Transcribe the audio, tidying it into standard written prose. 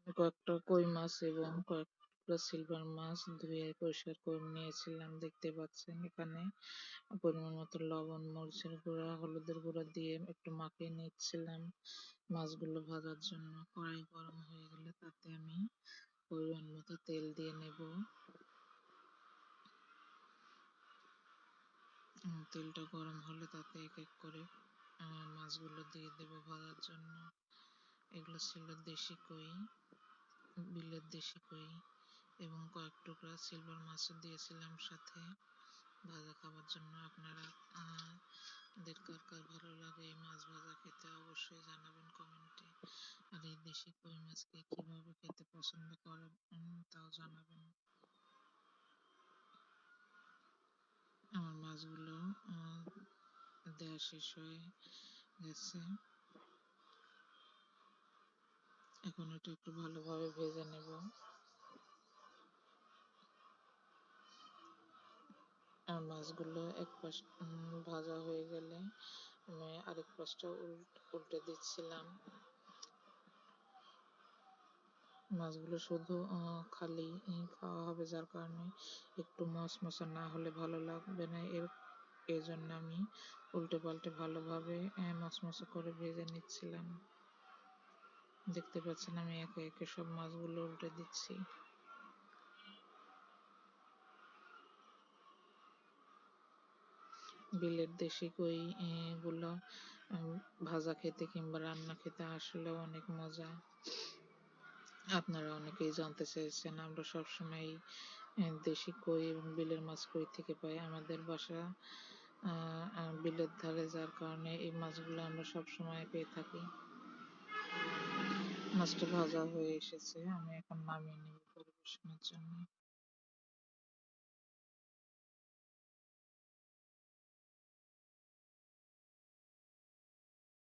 কয়েকটা কই মাছ এবং কয়েকটা সিলভার মাছ ধুয়ে পরিষ্কার করে নিয়েছিলাম। দেখতে পাচ্ছেন এখানে পরিমাণ মতো লবণ, মরিচের গুঁড়া, হলুদের গুঁড়া দিয়ে একটু মাখিয়ে নিচ্ছিলাম মাছগুলো ভাজার জন্য। কড়াই গরম হয়ে গেলে তাতে আমি পরিমাণ মতো তেল দিয়ে নেব। তেলটা গরম হলে তাতে এক এক করে মাছগুলো দিয়ে দেব ভাজার জন্য। এগুলো ছিল দেশি কই, বিলের দেশি কই এবং কয়েক টুকরা সিলভার মাছও দিয়েছিলাম সাথে ভাজা খাবার জন্য। আপনারা দের কার কার ভালো লাগে এই মাছ ভাজা খেতে অবশ্যই জানাবেন কমেন্টে। আর এই দেশি কই মাছকে কিভাবে খেতে পছন্দ করেন তাও জানাবেন। আমার মাছগুলো দেওয়া শেষ হয়ে গেছে। এখন এটা একটু ভালোভাবে ভেজে নেব। আর মাছগুলো এক পাশ ভাজা হয়ে গেলে আমি আরেক পাশটা উল্টে দিচ্ছিলাম। মাছগুলো শুধু খালি খাওয়া হবে, যার কারণে একটু মশমশা না হলে ভালো লাগবে না। এর জন্য আমি উল্টে পাল্টে ভালোভাবে মশমশা করে ভেজে নিচ্ছিলাম। দেখতে পাচ্ছেন আমি একে একে সব মাছগুলো উল্টে দিচ্ছি। বিলের দেশি কই গুলো ভাজা খেতে কিংবা রান্না খেতে আসলে অনেক মজা। আপনারা অনেকেই জানতে চেয়েছেন আমরা সবসময় দেশি কই এবং বিলের মাছ কই থেকে পাই। আমাদের বাসা বিলের ধারে, যার কারণে এই মাছগুলো আমরা সবসময় পেয়ে থাকি। মাছটা ভাজা হয়ে এসেছে, আমি এখন নামিয়ে নেব পরিবেশনের জন্য।